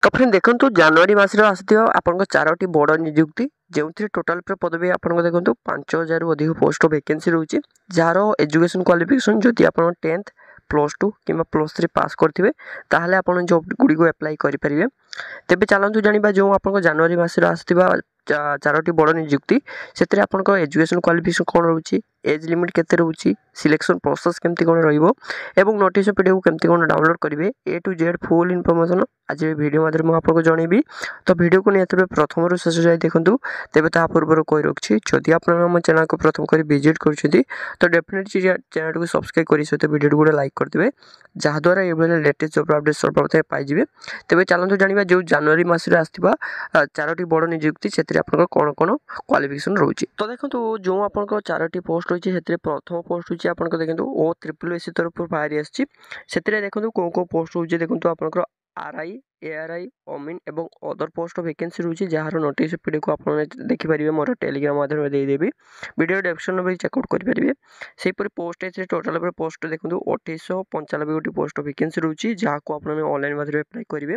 तो फ्रेंड देखो जनवरी मस आपन चारोटी बड़ नियुक्ति जो टोटाल पदवी आपको देखो 5000 अधिक पोस्ट वैकेंसी रोचे जार एजुकेशन क्वालिफिकेशन जदि आप 10th +2 कि +3 पास करते ताहले आप जॉब गुड़ी को अप्लाई करेंगे। तेज चलतु जाना जो आप जनवरी मस चारोटी बड़ नियुक्ति से आपंकर एजुकेशन क्वालिफिकेशन कौन रोचे, एज लिमिट केते रोचे, सिलेक्शन प्रोसेस केमती कौन रही नोटिस पीडीएफ केमती कौन डाउनलोड करेंगे ए टू जेड फुल इनफॉरमेशन आज वीडियो माध्यम आपको जनइबी। तो वीडियो को निहत प्रथम रू शेष जाए देखूँ तेज ता पूर्व कही रखी जदि आप चैनल को प्रथम कर विजिट कर तो डेफिनेटली चैनल को सब्सक्राइब कर सहित वीडियो को लाइक करदे जहाद्वारा ये लेटेस्ट जॉब अपडेट सर्वप्रथम पाइबे। तेज चलतु जाना जो जनवरी मस आसवा चारोटी बड़ नियुक्ति से कौन कौन क्वालिफिकेशन रोचे। तो देखो जो आप चारोटी पोस्ट रही है प्रथम पोस्ट होची आप देखो OSSS तरफ बाहरी आसी देखो कौन कौन पोस्ट रोचे देखो आप RI ARI अमीन एवं अदर पोस्ट वैकेंसी रोचे जार नोटिस पीडी को आप देखिपारे मोर टेलीग्राम माध्यम देदेवी वीडियो डेस्क्रिप्शन में चेकआउट करेंगे। सेपरी पोस्ट टोटाल पोस्ट देखो 2895 गोटी पोस्ट वैकेंसी रोचे जहाँ को आप ऑनलाइन माध्यम अप्लाई करेंगे।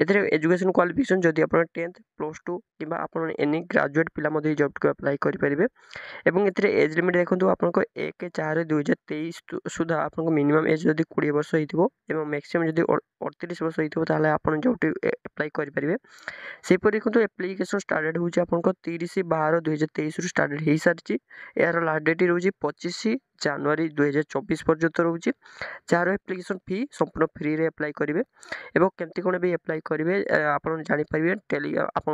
एथिरे एजुकेशन क्वालिफिकेशन जदि आप 10th +2 कि आप एनी ग्रेजुएट पिला जॉब को अप्लाई करेंगे। एवं एज लिमिट देखो आप 1/4/2023 सुधा आप मिनिमम एज जदि 20 वर्ष हो मैक्सिमम जदि 38 वर्ष होता आप जॉब अप्लाई करेंगे। सेपरी देखो एप्लिकेशन स्टार्टेड होची आपन 30/12/2023 स्टार्टेड हो सारी यार लास्ट डेट रोचे 25 जनवरी 2024 पर्यंत रोचे जार एप्लिकेशन फी संपूर्ण फ्री रे अप्लाई करेंगे। एवं केमती कौन भी अप्लाई करेंगे आप जापर टेलीग्राम आप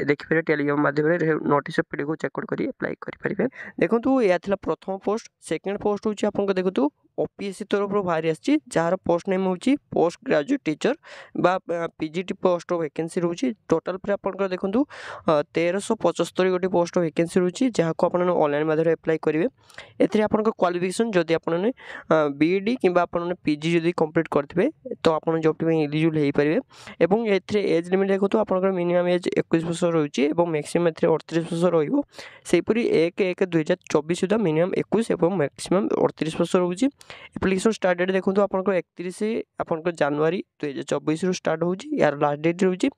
देखिए टेलीग्राम माध्यम नोटिस पीडी को चेकआउट कर अप्लाई करेंगे। देखो यह प्रथम पोस्ट सेकेंड पोस्ट हूँ आप देखो OPSC तरफ बाहरी आसी जार पोस्ट नेम हूँ पोस्ट ग्रेजुएट टीचर बा PGT पोस्ट वैकेंसी रोचे टोटाल आप देखो 1375 गोटी पोस्ट वैकेंसी रोचे जहाँ को आप ऑनलाइन माध्यम अप्लाई करेंगे। एथिरे आपन क्वालिफिकेशन जदि आप BEd कि PG जदि कंप्लीट करते तो आप जॉब एलिजिबल हो पारे। एवं एज लिमिट देखो आप मिनिमम एज 21 वर्ष रोचे और मैक्सिमम 38 वर्ष रहीपरी 1/1/2024 सुधा मिनिमम 21 और मैक्सिमम 38 वर्ष रोचे। एप्लिकेशन स्टार्ट डेट देखो आप 31 जनवरी 2024 स्टार्ट हो यार लास्ट डेट रोचे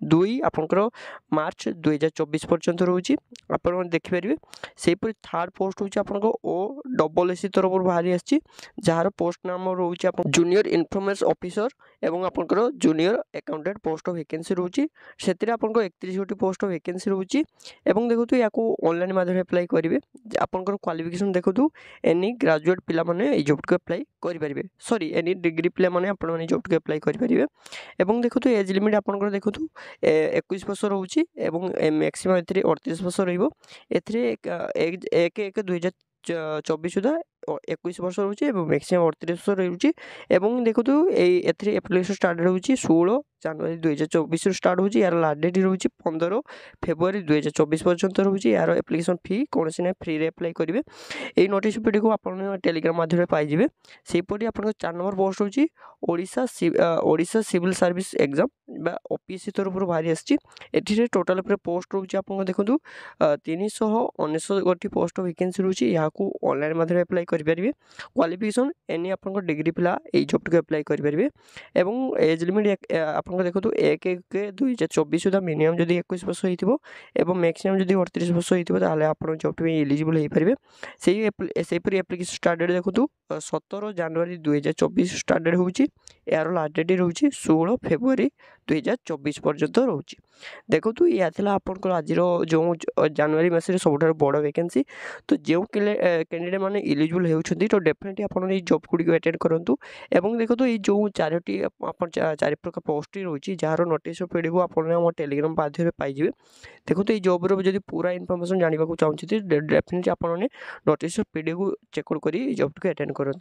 2 मार्च 2024 पर्यंत रोचे आप देखिपारे। सेपरी थर्ड पोस्ट हूँ आप OSSC तरफ बाहरी आसी जार पोस्ट नाम रोचे जूनियर इनफॉर्मेशन ऑफिसर एवं आपंकर जूनियर अकाउंटेंट पोस्ट वैकेंसी रोचे से 31 गोटी पोस्ट वैकेंसी रोचे। एवं देखो या ऑनलाइन माध्यम अप्लाई करेंगे आपंकर क्वालिफिकेशन देखो एनी ग्रेजुएट पिला माने जॉब को अप्लाई करेंगे सॉरी एनी डिग्री पिला माने आपने जॉब को अप्लाई करेंगे। एवं देखो एज लिमिट आपंकर देखो 21 वर्ष रोचे मैक्सिमम 38 वर्ष रही 1/1/2024 सुधा 21 वर्ष रोचे मैक्सिमम 38 वर्ष रोचे। देखो एप्लिकेशन स्टार्ट रोचे 16 जनवरी 2024 स्टार्ट हो यार लास्ट डेट रोचे 15 फेब्रुआरी 2024 पर्यंत रोचे यार एप्लिकेशन फी कौन ना फ्री रे अप्लाई करेंगे। यही नोटिस पीडी को आप टेलीग्राम माध्यम पाइबे। सेपरी आप 4 नंबर पोस्ट होची ओडिशा सिविल सर्विस एग्जाम बा OPSC तरफ बाहरी आसी टोटाल पोस्ट रोचे आप देखो 319 गोटी पोस्ट वैकेंसी रोचे यहाँ को ऑनलाइन माध्यम अप्लाई करेंगे। क्वालिफिकेशन एनी आप डिग्री पिला ये जॉब को अप्लाई करेंगे। एवं एज लिमिट आप देखो 1/1/2024 सुधा मिनिमम जदि 21 वर्ष हो मैक्सिमम जदि 38 वर्ष होता आप जॉब एलिजिबल हो पारे। सेपरी एप्लिकेशन स्टार्ट डेट देखो 17 जनवरी 2024 स्टार्ट डेट हो यार लास्ट डेट रोचे 16 फेब्रुआरी 2024 पर्यंत रोचे। देखो यह आपंकर आज जो जनवरी मस सब बड़ वैकेंसी तो जो कैंडिडेट मैंने एलिजिबल होती तो डेफिनेटली आप जॉब गुड़ी अटेंड करूँ। एवं देखो ये जो चारोटी 4 प्रकार पोस्ट रोचे जार नोटिस पीडी को आप टेलीग्राम माध्यम पाइबे। देखो ये जॉब रो पूरा इनफॉरमेशन जानवा चाहते डेफिनेटली आप नोटिस पीडी को चेकआउट कर जॉब को अटेंड करूँ।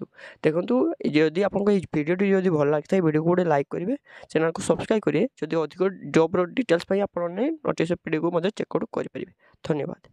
देखो जदि आपको वीडियो जब भल लगी वीडियो को गोटे लाइक करेंगे चैनल को सब्सक्राइब करेंगे जदि अधिक जॉब डिटेल्स आप नोटिस पीडी को चेकआउट करेंगे। धन्यवाद।